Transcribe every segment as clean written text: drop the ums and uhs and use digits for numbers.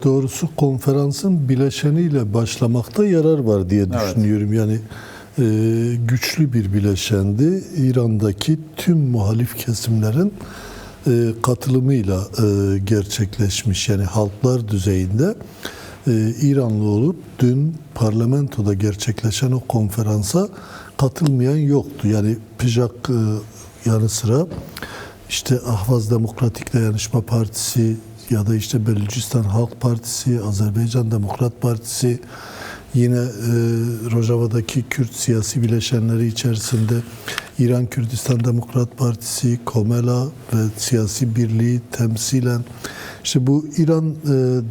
Doğrusu konferansın bileşeniyle başlamakta yarar var diye düşünüyorum. Yani güçlü bir bileşendi. İran'daki tüm muhalif kesimlerin katılımıyla gerçekleşmiş. Yani halklar düzeyinde İranlı olup dün parlamentoda gerçekleşen o konferansa katılmayan yoktu. Yani PJAK yanı sıra işte Ahvaz Demokratik Dayanışma Partisi ya da işte Belucistan Halk Partisi, Azerbaycan Demokrat Partisi, yine Rojava'daki Kürt siyasi bileşenleri içerisinde İran Kürdistan Demokrat Partisi, Komela ve Siyasi Birliği temsilen işte bu İran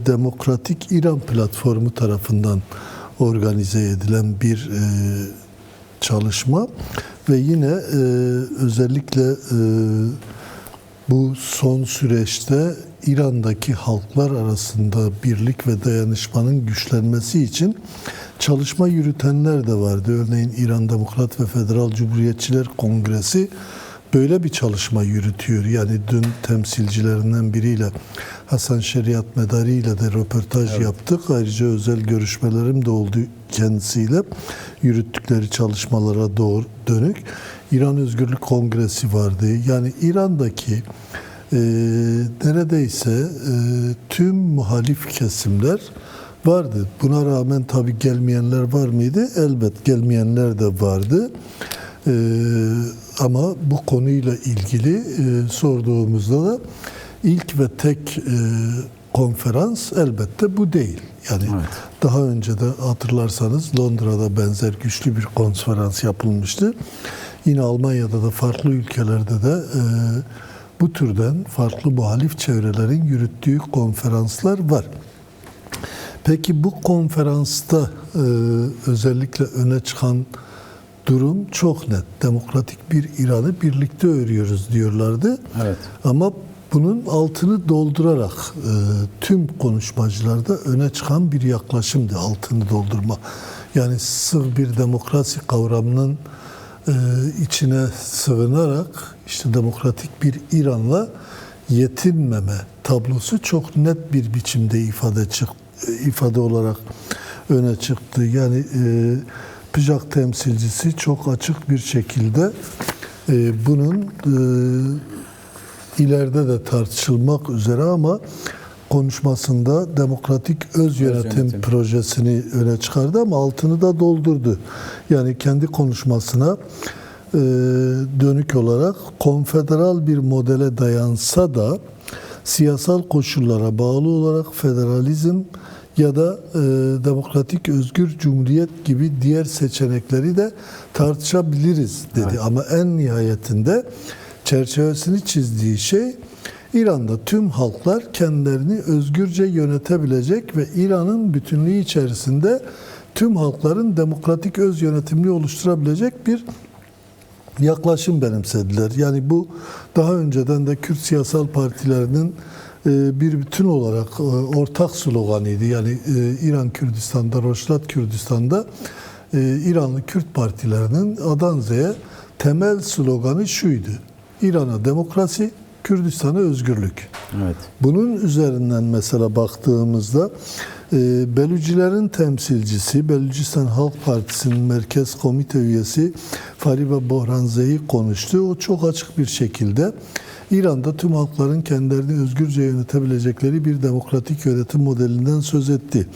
Demokratik İran Platformu tarafından organize edilen bir çalışma ve yine özellikle bu son süreçte İran'daki halklar arasında birlik ve dayanışmanın güçlenmesi için çalışma yürütenler de vardı. Örneğin İran Demokrat ve Federal Cumhuriyetçiler Kongresi böyle bir çalışma yürütüyor. Yani dün temsilcilerinden biriyle, Hasan Şeriat Medari ile de röportaj yaptık. Ayrıca özel görüşmelerim de oldu kendisiyle. Yürüttükleri çalışmalara doğru dönük. İran Özgürlük Kongresi vardı. Yani İran'daki neredeyse tüm muhalif kesimler vardı. Buna rağmen tabii gelmeyenler var mıydı? Elbet gelmeyenler de vardı. Ama bu konuyla ilgili sorduğumuzda da ilk ve tek konferans elbette bu değil. Yani daha önce de hatırlarsanız Londra'da benzer güçlü bir konferans yapılmıştı. Yine Almanya'da da farklı ülkelerde de bu türden farklı muhalif çevrelerin yürüttüğü konferanslar var. Peki bu konferansta özellikle öne çıkan durum çok net. Demokratik bir İran'ı birlikte örüyoruz diyorlardı. Evet. Ama bunun altını doldurarak tüm konuşmacılarda öne çıkan bir yaklaşımdı altını doldurma. Yani sığ bir demokrasi kavramının içine sığınarak işte demokratik bir İran'la yetinmeme tablosu çok net bir biçimde ifade olarak öne çıktı. Yani PJAK temsilcisi çok açık bir şekilde bunun ileride de tartışılmak üzere ama konuşmasında demokratik öz yönetim projesini öne çıkardı ama altını da doldurdu. Yani kendi konuşmasına dönük olarak konfederal bir modele dayansa da siyasal koşullara bağlı olarak federalizm ya da demokratik özgür cumhuriyet gibi diğer seçenekleri de tartışabiliriz dedi. Evet. Ama en nihayetinde çerçevesini çizdiği şey İran'da tüm halklar kendilerini özgürce yönetebilecek ve İran'ın bütünlüğü içerisinde tüm halkların demokratik öz yönetimini oluşturabilecek bir yaklaşım benimsediler. Yani bu daha önceden de Kürt siyasal partilerinin bir bütün olarak ortak sloganıydı. Yani İran Kürdistan'da, Rojava Kürdistan'da İranlı Kürt partilerinin A'dan Z'ye temel sloganı şuydu: İran'a demokrasi, Kürdistan'a özgürlük. Evet. Bunun üzerinden mesela baktığımızda Belücilerin temsilcisi, Belucistan Halk Partisi'nin merkez komite üyesi Fariba Bohranzei konuştu. O çok açık bir şekilde İran'da tüm halkların kendilerini özgürce yönetebilecekleri bir demokratik yönetim modelinden söz etti.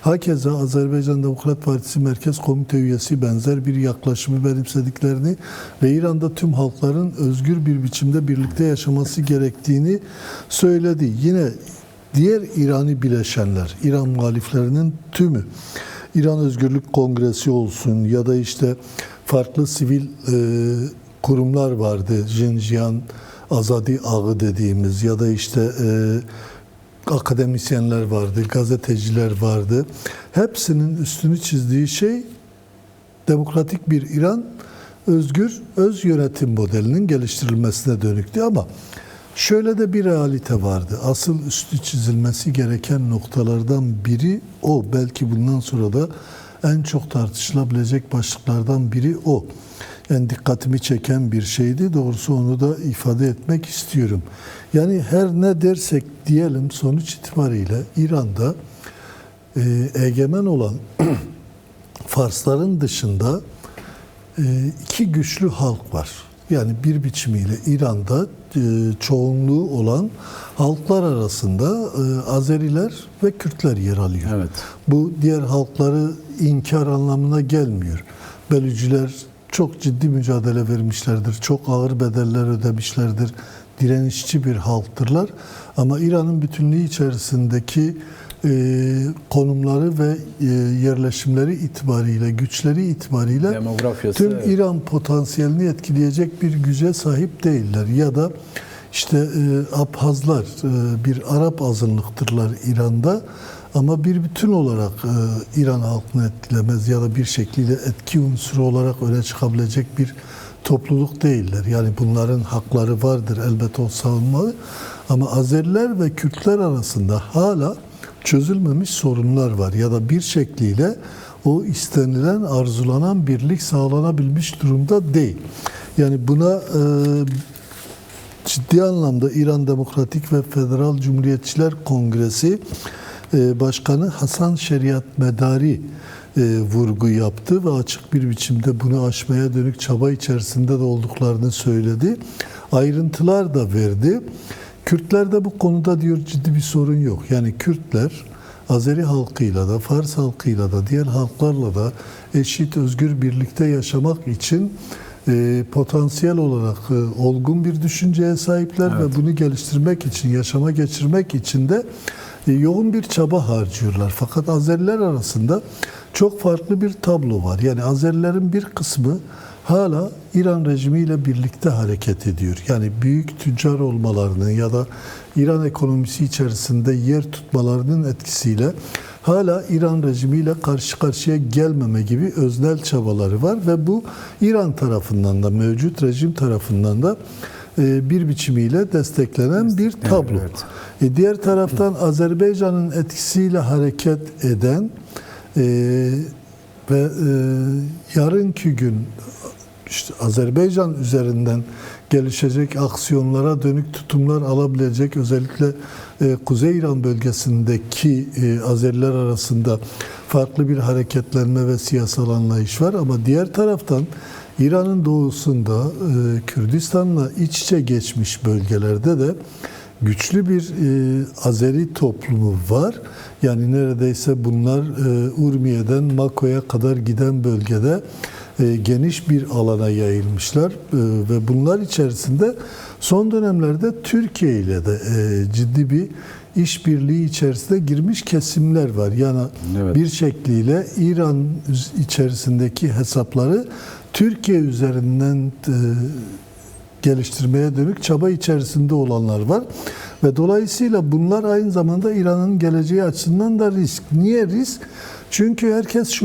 Hakeza Azerbaycan Demokrat Partisi merkez komite üyesi benzer bir yaklaşımı benimsediklerini ve İran'da tüm halkların özgür bir biçimde birlikte yaşaması gerektiğini söyledi. Yine diğer İran'ı bileşenler, İran muhaliflerinin tümü, İran Özgürlük Kongresi olsun ya da işte farklı sivil kurumlar vardı, Jinjiyan Azadi Ağı dediğimiz ya da işte akademisyenler vardı, gazeteciler vardı. Hepsinin üstünü çizdiği şey demokratik bir İran, özgür öz yönetim modelinin geliştirilmesine dönüktü ama şöyle de bir realite vardı. Asıl üstü çizilmesi gereken noktalardan biri o. Belki bundan sonra da en çok tartışılabilecek başlıklardan biri o. en dikkatimi çeken bir şeydi. Doğrusu onu da ifade etmek istiyorum. Yani her ne dersek diyelim sonuç itibariyle İran'da egemen olan Farsların dışında iki güçlü halk var. Yani bir biçimiyle İran'da çoğunluğu olan halklar arasında Azeriler ve Kürtler yer alıyor. Evet. Bu diğer halkları inkar anlamına gelmiyor. Bölücüler çok ciddi mücadele vermişlerdir. Çok ağır bedeller ödemişlerdir. Direnişçi bir halktırlar. Ama İran'ın bütünlüğü içerisindeki konumları ve yerleşimleri itibariyle, güçleri itibariyle tüm İran potansiyelini etkileyecek bir güce sahip değiller. Ya da işte Abhazlar bir Arap azınlıktırlar İran'da ama bir bütün olarak İran halkını etkilemez ya da bir şekilde etki unsuru olarak öne çıkabilecek bir topluluk değiller. Yani bunların hakları vardır, elbette o savunmalı. Ama Azeriler ve Kürtler arasında hala çözülmemiş sorunlar var ya da bir şekliyle o istenilen, arzulanan birlik sağlanabilmiş durumda değil. Yani buna ciddi anlamda İran Demokratik ve Federal Cumhuriyetçiler Kongresi Başkanı Hasan Şeriat Medari vurgu yaptı ve açık bir biçimde bunu aşmaya dönük çaba içerisinde de olduklarını söyledi. Ayrıntılar da verdi. Kürtlerde bu konuda diyor ciddi bir sorun yok. Yani Kürtler Azeri halkıyla da Fars halkıyla da diğer halklarla da eşit, özgür birlikte yaşamak için potansiyel olarak olgun bir düşünceye sahipler ve bunu geliştirmek için, yaşama geçirmek için de yoğun bir çaba harcıyorlar. Fakat Azeriler arasında çok farklı bir tablo var. Yani Azerilerin bir kısmı hala İran rejimiyle birlikte hareket ediyor. Yani büyük tüccar olmalarının ya da İran ekonomisi içerisinde yer tutmalarının etkisiyle hala İran rejimiyle karşı karşıya gelmeme gibi öznel çabaları var ve bu İran tarafından da mevcut rejim tarafından da bir biçimiyle desteklenen bir tablo. Evet. Diğer taraftan Azerbaycan'ın etkisiyle hareket eden ve yarınki gün işte Azerbaycan üzerinden gelişecek aksiyonlara dönük tutumlar alabilecek, özellikle Kuzey İran bölgesindeki Azeriler arasında farklı bir hareketlenme ve siyasal anlayış var. Ama diğer taraftan İran'ın doğusunda Kürdistan'la iç içe geçmiş bölgelerde de güçlü bir Azeri toplumu var. Yani neredeyse bunlar Urmiye'den Mako'ya kadar giden bölgede geniş bir alana yayılmışlar ve bunlar içerisinde son dönemlerde Türkiye ile de ciddi bir işbirliği içerisinde girmiş kesimler var. Yani bir şekliyle İran içerisindeki hesapları Türkiye üzerinden geliştirmeye dönük çaba içerisinde olanlar var. Ve dolayısıyla bunlar aynı zamanda İran'ın geleceği açısından da risk. Niye risk? Çünkü herkes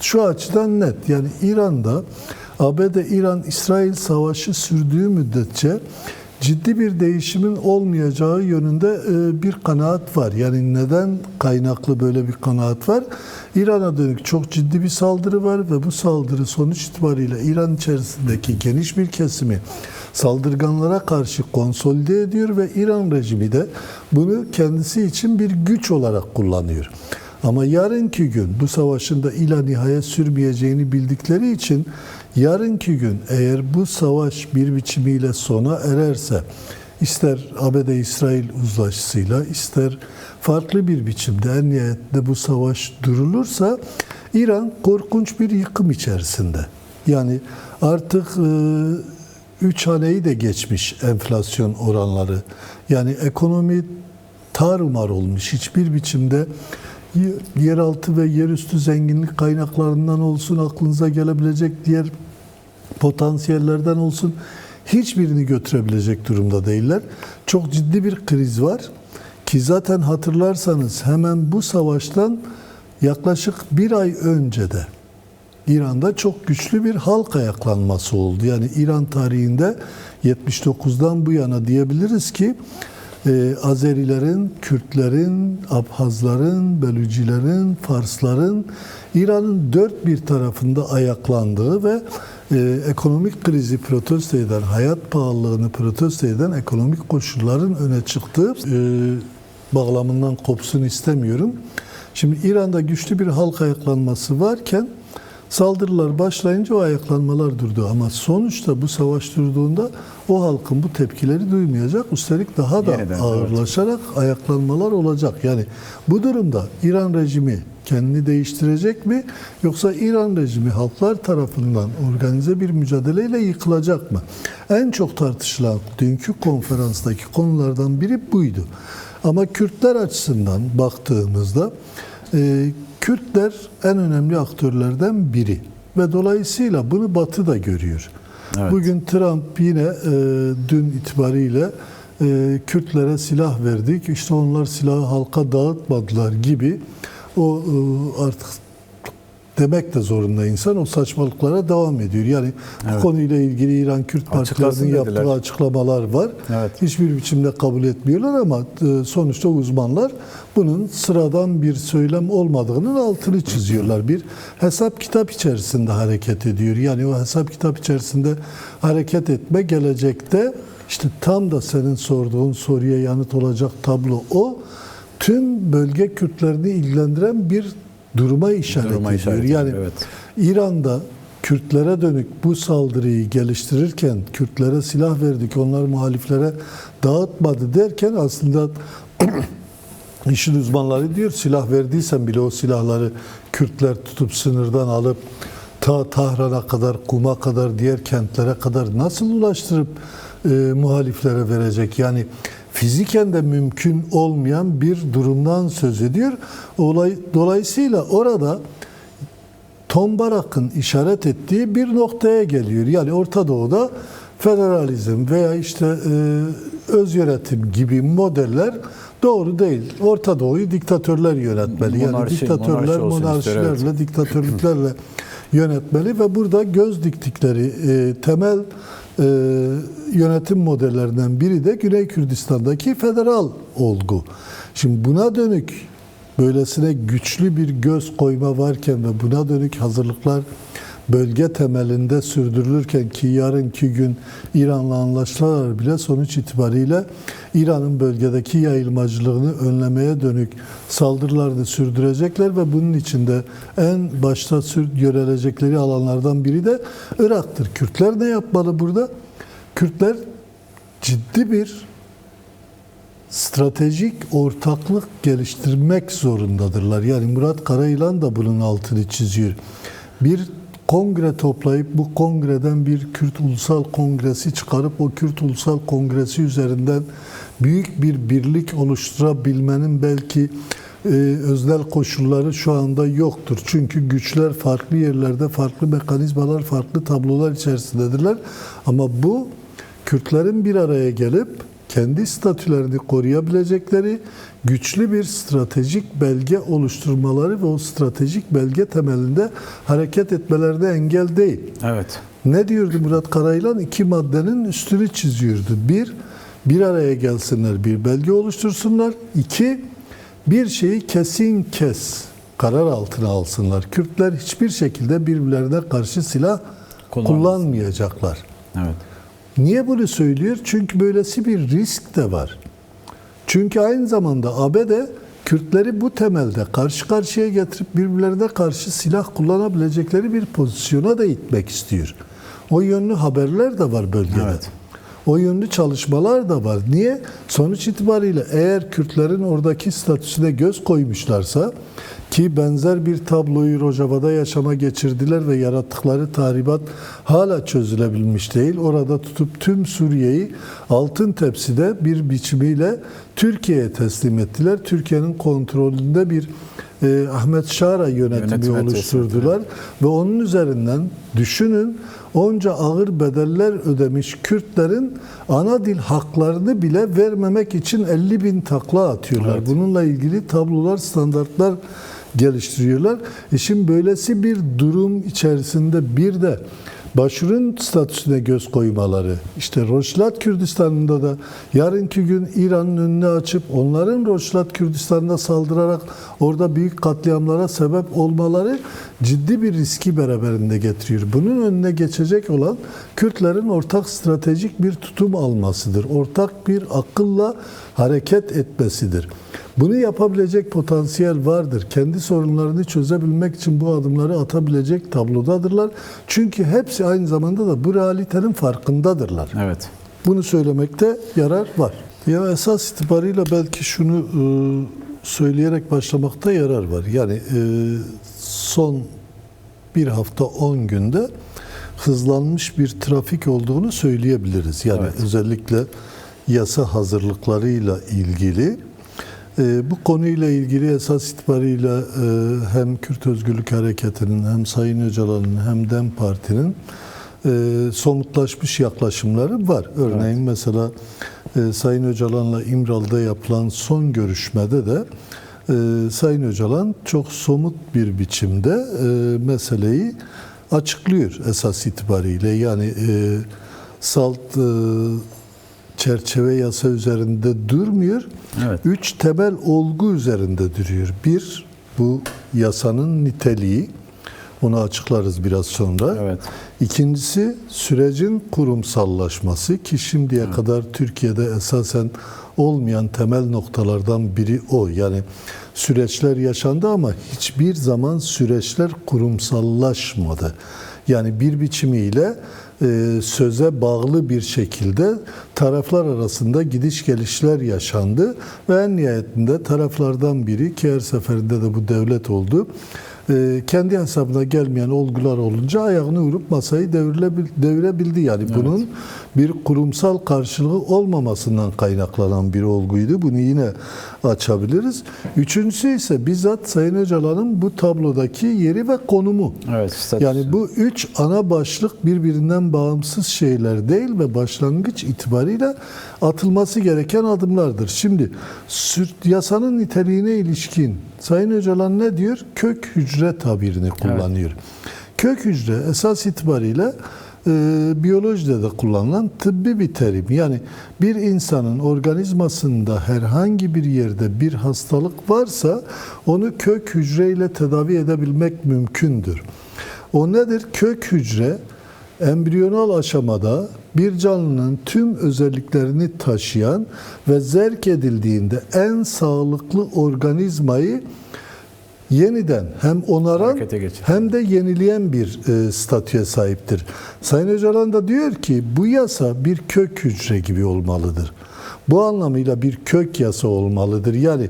şu açıdan net. Yani İran'da ABD-İran-İsrail savaşı sürdüğü müddetçe ciddi bir değişimin olmayacağı yönünde bir kanaat var. Yani neden kaynaklı böyle bir kanaat var? İran'a dönük çok ciddi bir saldırı var ve bu saldırı sonuç itibariyle İran içerisindeki geniş bir kesimi saldırganlara karşı konsolide ediyor ve İran rejimi de bunu kendisi için bir güç olarak kullanıyor. Ama yarınki gün bu savaşın da ila nihayet sürmeyeceğini bildikleri için yarınki gün eğer bu savaş bir biçimiyle sona ererse, ister ABD-İsrail uzlaşısıyla, ister farklı bir biçimde en nihayetinde bu savaş durulursa İran korkunç bir yıkım içerisinde. Yani artık 3 haneyi de geçmiş enflasyon oranları. Yani ekonomi tarumar olmuş. Hiçbir biçimde yeraltı ve yerüstü zenginlik kaynaklarından olsun, aklınıza gelebilecek diğer potansiyellerden olsun, hiçbirini götürebilecek durumda değiller. Çok ciddi bir kriz var ki zaten hatırlarsanız hemen bu savaştan yaklaşık bir ay önce de İran'da çok güçlü bir halk ayaklanması oldu. Yani İran tarihinde 79'dan bu yana diyebiliriz ki Azerilerin, Kürtlerin, Abhazların, Bölücülerin, Farsların İran'ın dört bir tarafında ayaklandığı ve ekonomik krizi protesto eden, hayat pahalılığını protesto eden ekonomik koşulların öne çıktığı bağlamından kopsun istemiyorum. Şimdi İran'da güçlü bir halk ayaklanması varken saldırılar başlayınca o ayaklanmalar durdu. Ama sonuçta bu savaş durduğunda o halkın bu tepkileri duymayacak. Üstelik daha da ağırlaşarak ayaklanmalar olacak. Yani bu durumda İran rejimi kendini değiştirecek mi? Yoksa İran rejimi halklar tarafından organize bir mücadeleyle yıkılacak mı? En çok tartışılan dünkü konferanstaki konulardan biri buydu. Ama Kürtler açısından baktığımızda Kürtler en önemli aktörlerden biri ve dolayısıyla bunu Batı da görüyor. Evet. Bugün Trump yine dün itibariyle Kürtlere silah verdik, işte onlar silahı halka dağıtmadılar gibi o artık demek de zorunda insan o saçmalıklara devam ediyor. Yani bu konuyla ilgili İran Kürt partilerinin yaptığı açıklamalar var. Evet. Hiçbir biçimde kabul etmiyorlar ama sonuçta uzmanlar bunun sıradan bir söylem olmadığının altını çiziyorlar. Bir hesap kitap içerisinde hareket ediyor. Yani o hesap kitap içerisinde hareket etme gelecekte işte tam da senin sorduğun soruya yanıt olacak tablo o. Tüm bölge Kürtlerini ilgilendiren bir duruma işaret ediyor. Yani evet. İran'da Kürtlere dönük bu saldırıyı geliştirirken Kürtlere silah verdik, onlar muhaliflere dağıtmadı derken aslında işin uzmanları diyor silah verdiysen bile o silahları Kürtler tutup sınırdan alıp ta Tahran'a kadar, Kum'a kadar, diğer kentlere kadar nasıl ulaştırıp muhaliflere verecek? Yani fiziken de mümkün olmayan bir durumdan söz ediyor. Dolayısıyla orada Tombarak'ın işaret ettiği bir noktaya geliyor. Yani Orta Doğu'da federalizm veya işte öz yönetim gibi modeller doğru değil. Orta Doğu'yu diktatörler yönetmeli. Yani diktatörler monarşilerle, evet. Diktatörlüklerle yönetmeli ve burada göz diktikleri temel yönetim modellerinden biri de Güney Kürdistan'daki federal olgu. Şimdi buna dönük böylesine güçlü bir göz koyma varken ve buna dönük hazırlıklar bölge temelinde sürdürülürken ki yarınki gün İran'la anlaşsalar bile sonuç itibariyle İran'ın bölgedeki yayılmacılığını önlemeye dönük saldırılarını sürdürecekler ve bunun içinde en başta yönelecekleri alanlardan biri de Irak'tır. Kürtler ne yapmalı burada? Kürtler ciddi bir stratejik ortaklık geliştirmek zorundadırlar. Yani Murat Karayılan da bunun altını çiziyor. Bir kongre toplayıp bu kongreden bir Kürt Ulusal Kongresi çıkarıp o Kürt Ulusal Kongresi üzerinden büyük bir birlik oluşturabilmenin belki öznel koşulları şu anda yoktur. Çünkü güçler farklı yerlerde, farklı mekanizmalar, farklı tablolar içerisindedirler. Ama bu Kürtlerin bir araya gelip kendi statülerini koruyabilecekleri güçlü bir stratejik belge oluşturmaları ve o stratejik belge temelinde hareket etmelerine engel değil. Evet. Ne diyordu Murat Karayılan? 2 maddenin üstünü çiziyordu. Bir araya gelsinler, bir belge oluştursunlar. 2, bir şeyi kesin karar altına alsınlar. Kürtler hiçbir şekilde birbirlerine karşı silah kullanmayacaklar. Evet. Niye bunu söylüyor? Çünkü böylesi bir risk de var. Çünkü aynı zamanda ABD Kürtleri bu temelde karşı karşıya getirip birbirlerine karşı silah kullanabilecekleri bir pozisyona da itmek istiyor. O yönlü haberler de var bölgede. Evet. O yönlü çalışmalar da var. Niye? Sonuç itibariyle eğer Kürtlerin oradaki statüsüne göz koymuşlarsa ki benzer bir tabloyu Rojava'da yaşama geçirdiler ve yarattıkları tahribat hala çözülebilmiş değil. Orada tutup tüm Suriye'yi altın tepside bir biçimiyle Türkiye'ye teslim ettiler. Türkiye'nin kontrolünde bir Ahmet Şara yönetimi oluşturdular ve onun üzerinden düşünün onca ağır bedeller ödemiş Kürtlerin ana dil haklarını bile vermemek için 50.000 takla atıyorlar. Evet. Bununla ilgili tablolar, standartlar geliştiriyorlar. Şimdi böylesi bir durum içerisinde bir de başvurun statüsüne göz koymaları, işte Rojhelat Kürdistan'ında da yarınki gün İran'ın önünü açıp onların Rojhelat Kürdistan'da saldırarak orada büyük katliamlara sebep olmaları ciddi bir riski beraberinde getiriyor. Bunun önüne geçecek olan Kürtlerin ortak stratejik bir tutum almasıdır. Ortak bir akılla hareket etmesidir. Bunu yapabilecek potansiyel vardır. Kendi sorunlarını çözebilmek için bu adımları atabilecek tablodadırlar. Çünkü hepsi aynı zamanda da bu realitenin farkındadırlar. Evet. Bunu söylemekte yarar var. Ya esas itibarıyla belki şunu söyleyerek başlamakta yarar var. Yani son bir hafta 10 günde hızlanmış bir trafik olduğunu söyleyebiliriz. Yani evet. özellikle yasa hazırlıklarıyla ilgili. Bu konuyla ilgili esas itibarıyla hem Kürt Özgürlük Hareketi'nin hem Sayın Öcalan'ın hem DEM Parti'nin somutlaşmış yaklaşımları var. Örneğin evet. Mesela Sayın Öcalan'la İmralı'da yapılan son görüşmede de Sayın Öcalan çok somut bir biçimde meseleyi açıklıyor esas itibariyle. Yani salt çerçeve yasa üzerinde durmuyor. Evet. 3 temel olgu üzerinde duruyor. Bir, bu yasanın niteliği. Onu açıklarız biraz sonra. Evet. İkincisi, sürecin kurumsallaşması ki şimdiye kadar Türkiye'de esasen olmayan temel noktalardan biri o. Yani süreçler yaşandı ama hiçbir zaman süreçler kurumsallaşmadı. Yani bir biçimiyle söze bağlı bir şekilde taraflar arasında gidiş gelişler yaşandı ve en nihayetinde taraflardan biri ki her seferinde de bu devlet oldu. Kendi hesabına gelmeyen olgular olunca ayağını vurup masayı devirebildi. Yani evet. Bunun bir kurumsal karşılığı olmamasından kaynaklanan bir olguydu. Bunu yine açabiliriz. Üçüncüsü ise bizzat Sayın Öcalan'ın bu tablodaki yeri ve konumu. Evet, statüsü. Yani bu 3 ana başlık birbirinden bağımsız şeyler değil ve başlangıç itibariyle atılması gereken adımlardır. Şimdi yasanın niteliğine ilişkin Sayın Öcalan ne diyor? Kök hücre tabirini kullanıyor. Evet. Kök hücre esas itibariyle biyolojide de kullanılan tıbbi bir terim. Yani bir insanın organizmasında herhangi bir yerde bir hastalık varsa onu kök hücreyle tedavi edebilmek mümkündür. O nedir? Kök hücre embriyonal aşamada bir canlının tüm özelliklerini taşıyan ve zerk edildiğinde en sağlıklı organizmayı yeniden hem onaran hem de yenileyen bir statüye sahiptir. Sayın Öcalan da diyor ki bu yasa bir kök hücre gibi olmalıdır. Bu anlamıyla bir kök yasa olmalıdır. Yani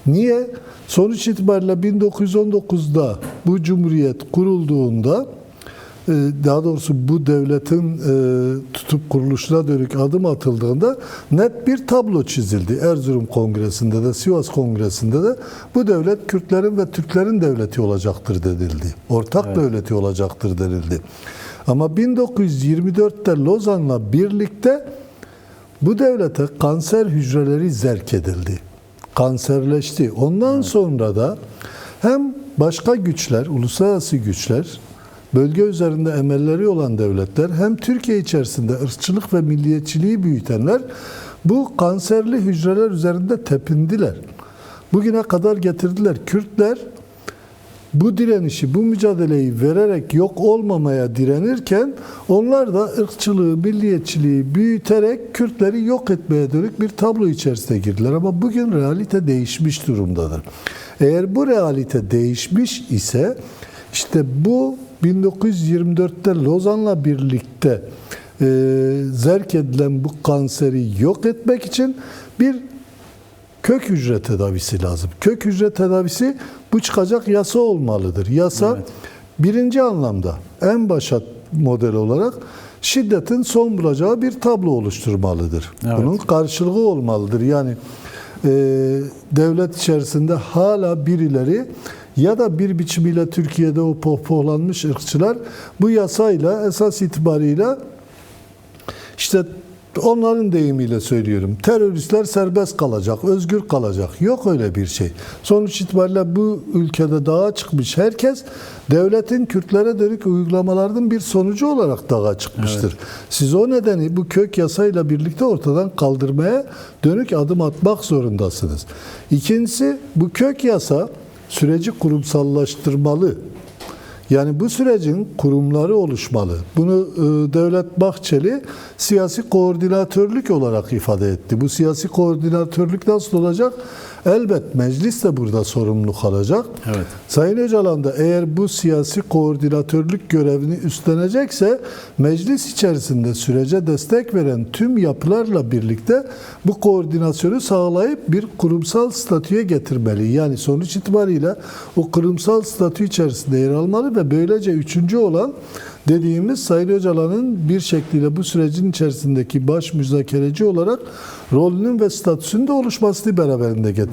niye? Sonuç itibariyle 1919'da bu cumhuriyet kurulduğunda daha doğrusu bu devletin tutup kuruluşuna dönük adım atıldığında net bir tablo çizildi. Erzurum Kongresi'nde de Sivas Kongresi'nde de bu devlet Kürtlerin ve Türklerin devleti olacaktır denildi. Ortak evet. Devleti olacaktır denildi. Ama 1924'te Lozan'la birlikte bu devlete kanser hücreleri zerk edildi. Kanserleşti. Ondan evet. Sonra da hem başka güçler, uluslararası güçler, bölge üzerinde emelleri olan devletler hem Türkiye içerisinde ırkçılık ve milliyetçiliği büyütenler bu kanserli hücreler üzerinde tepindiler. Bugüne kadar getirdiler. Kürtler bu direnişi, bu mücadeleyi vererek yok olmamaya direnirken onlar da ırkçılığı, milliyetçiliği büyüterek Kürtleri yok etmeye dönük bir tablo içerisine girdiler. Ama bugün realite değişmiş durumdadır. Eğer bu realite değişmiş ise işte bu 1924'te Lozan'la birlikte zerk edilen bu kanseri yok etmek için bir kök hücre tedavisi lazım. Kök hücre tedavisi bu çıkacak yasa olmalıdır. Yasa evet. Birinci anlamda en başat model olarak şiddetin son bulacağı bir tablo oluşturmalıdır. Evet. Bunun karşılığı olmalıdır. Yani devlet içerisinde hala birileri ya da bir biçimiyle Türkiye'de o pohpohlanmış ırkçılar bu yasayla esas itibarıyla işte onların deyimiyle söylüyorum. Teröristler serbest kalacak, özgür kalacak. Yok öyle bir şey. Sonuç itibariyle bu ülkede dağa çıkmış herkes devletin Kürtlere dönük uygulamalarının bir sonucu olarak dağa çıkmıştır. Evet. Siz o nedeni bu kök yasayla birlikte ortadan kaldırmaya dönük adım atmak zorundasınız. İkincisi, bu kök yasa süreci kurumsallaştırmalı. Yani bu sürecin kurumları oluşmalı. Bunu Devlet Bahçeli siyasi koordinatörlük olarak ifade etti. Bu siyasi koordinatörlük nasıl olacak? Elbet meclis de burada sorumluluk alacak. Evet. Sayın Öcalan da eğer bu siyasi koordinatörlük görevini üstlenecekse meclis içerisinde sürece destek veren tüm yapılarla birlikte bu koordinasyonu sağlayıp bir kurumsal statüye getirmeli. Yani sonuç itibariyle o kurumsal statü içerisinde yer almalı ve böylece üçüncü olan dediğimiz Sayın Öcalan'ın bir şekliyle bu sürecin içerisindeki baş müzakereci olarak rolünün ve statüsünün de oluşmasını beraberinde getirecek.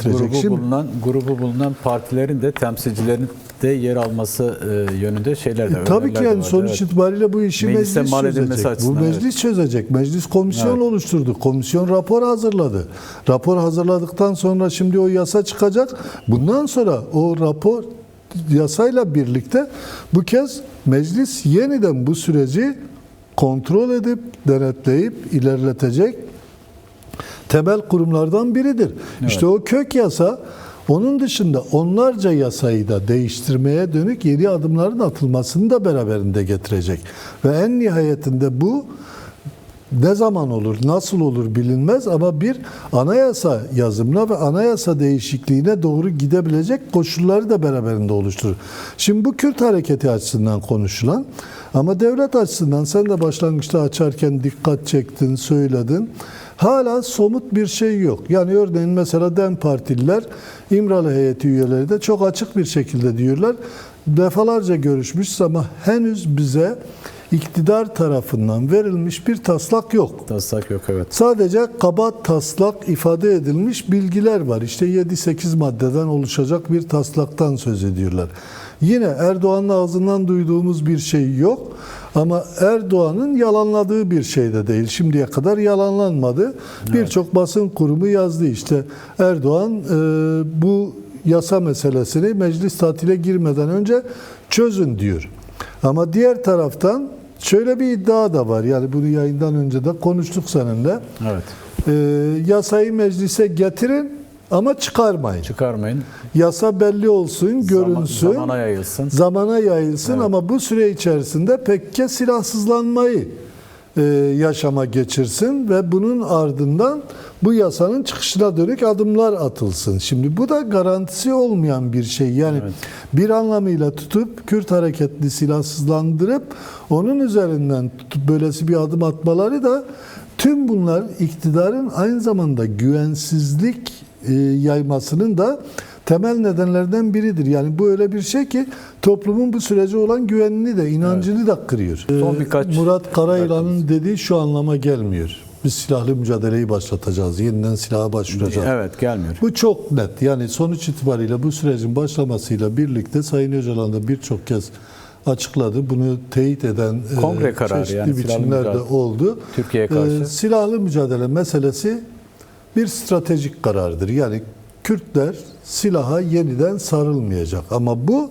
Grubu bulunan partilerin de temsilcilerin de yer alması yönünde şeyler de tabii ki yani sonuç itibariyle bu işi meclis çözecek. Bu meclis çözecek. Meclis komisyon oluşturdu. Komisyon rapor hazırladı. Rapor hazırladıktan sonra şimdi o yasa çıkacak. Bundan sonra o rapor yasayla birlikte bu kez meclis yeniden bu süreci kontrol edip, denetleyip ilerletecek temel kurumlardan biridir. Evet. İşte o kök yasa, onun dışında onlarca yasayı da değiştirmeye dönük yeni adımların atılmasını da beraberinde getirecek. Ve en nihayetinde bu ne zaman olur, nasıl olur bilinmez ama bir anayasa yazımına ve anayasa değişikliğine doğru gidebilecek koşulları da beraberinde oluşturur. Şimdi bu Kürt hareketi açısından konuşulan ama devlet açısından sen de başlangıçta açarken dikkat çektin, söyledin. Hala somut bir şey yok. Yani örneğin mesela DEM Partililer, İmralı heyeti üyeleri de çok açık bir şekilde diyorlar. Defalarca görüşmüşüz ama henüz bize iktidar tarafından verilmiş bir taslak yok. Taslak yok, evet. Sadece kaba taslak ifade edilmiş bilgiler var. İşte 7-8 maddeden oluşacak bir taslaktan söz ediyorlar. Yine Erdoğan'ın ağzından duyduğumuz bir şey yok. Ama Erdoğan'ın yalanladığı bir şey de değil. Şimdiye kadar yalanlanmadı. Evet. Birçok basın kurumu yazdı işte. Erdoğan bu yasa meselesini meclis tatile girmeden önce çözün diyor. Ama diğer taraftan şöyle bir iddia da var. Yani bunu yayından önce de konuştuk seninle. Evet. Yasayı meclise getirin ama çıkarmayın. Çıkarmayın. Yasa belli olsun, görünsün. Zamana yayılsın. Zamana yayılsın, evet. Ama bu süre içerisinde PKK silahsızlanmayı yaşama geçirsin ve bunun ardından bu yasanın çıkışına dönük adımlar atılsın. Şimdi bu da garantisi olmayan bir şey. Yani evet. Bir anlamıyla tutup Kürt hareketini silahsızlandırıp onun üzerinden tutup böylesi bir adım atmaları da tüm bunlar iktidarın aynı zamanda güvensizlik yaymasının da temel nedenlerden biridir. Yani bu öyle bir şey ki toplumun bu sürece olan güvenini de, inancını da kırıyor. Murat Karayılan'ın dediği şu anlama gelmiyor. Biz silahlı mücadeleyi başlatacağız, yeniden silaha başvuracağız. Evet, gelmiyor. Bu çok net. Yani sonuç itibariyle bu sürecin başlamasıyla birlikte Sayın Öcalan da birçok kez açıkladı. Bunu teyit eden kongre kararı, çeşitli yani biçimlerde oldu. Türkiye'ye karşı. Silahlı mücadele meselesi bir stratejik karardır. Yani Kürtler silaha yeniden sarılmayacak. Ama bu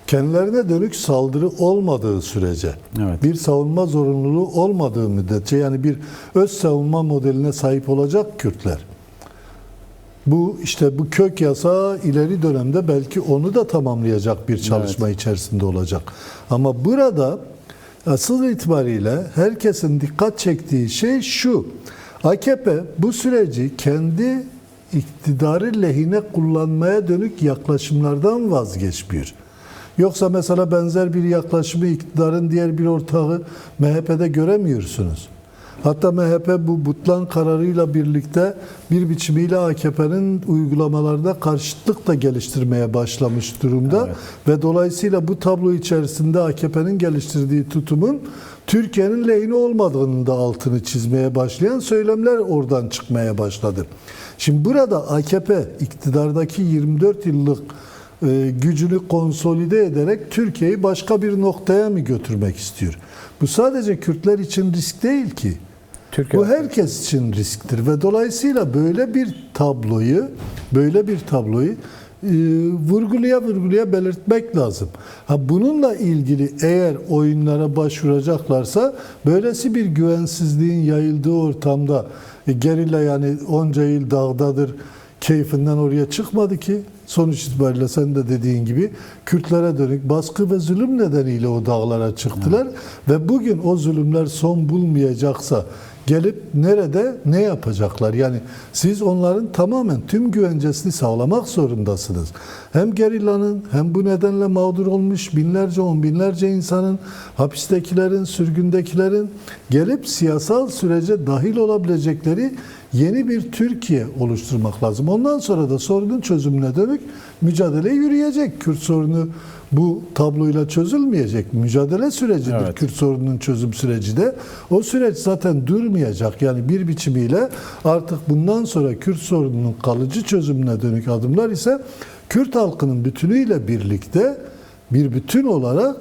kendilerine dönük saldırı olmadığı sürece, evet. Bir savunma zorunluluğu olmadığı müddetçe, yani bir öz savunma modeline sahip olacak Kürtler. Bu işte bu kök yasa ileri dönemde belki onu da tamamlayacak bir çalışma evet. içerisinde olacak. Ama burada asıl itibariyle herkesin dikkat çektiği şey şu: AKP bu süreci kendi iktidarı lehine kullanmaya dönük yaklaşımlardan vazgeçmiyor. Yoksa mesela benzer bir yaklaşımı iktidarın diğer bir ortağı MHP'de göremiyorsunuz. Hatta MHP bu Butlan kararıyla birlikte bir biçimiyle AKP'nin uygulamalarda karşıtlık da geliştirmeye başlamış durumda. Evet. Ve dolayısıyla bu tablo içerisinde AKP'nin geliştirdiği tutumun Türkiye'nin lehine olmadığının da altını çizmeye başlayan söylemler oradan çıkmaya başladı. Şimdi burada AKP iktidardaki 24 yıllık gücünü konsolide ederek Türkiye'yi başka bir noktaya mı götürmek istiyor? Bu sadece Kürtler için risk değil ki. Türkiye Bu herkes için risktir ve dolayısıyla böyle bir tabloyu vurguluya belirtmek lazım. Bununla ilgili eğer oyunlara başvuracaklarsa böylesi bir güvensizliğin yayıldığı ortamda gerilla yani onca yıl dağdadır keyfinden oraya çıkmadı ki. Sonuç itibariyle sen de dediğin gibi Kürtlere dönük baskı ve zulüm nedeniyle o dağlara çıktılar. Ve bugün o zulümler son bulmayacaksa gelip nerede ne yapacaklar? Yani siz onların tamamen tüm güvencesini sağlamak zorundasınız. Hem gerillanın hem bu nedenle mağdur olmuş binlerce on binlerce insanın, hapistekilerin, sürgündekilerin gelip siyasal sürece dahil olabilecekleri yeni bir Türkiye oluşturmak lazım. Ondan sonra da sorunun çözümüne dönük mücadele yürüyecek. Kürt sorunu bu tabloyla çözülmeyecek. Mücadele sürecidir Evet. Kürt sorununun çözüm süreci de. O süreç zaten durmayacak. Yani bir biçimiyle artık bundan sonra Kürt sorununun kalıcı çözümüne dönük adımlar ise Kürt halkının bütünüyle birlikte bir bütün olarak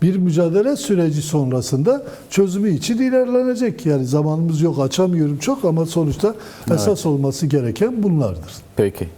bir mücadele süreci sonrasında çözümü için ilerlenecek. Yani zamanımız yok, açamıyorum çok ama sonuçta esas olması gereken bunlardır. Peki.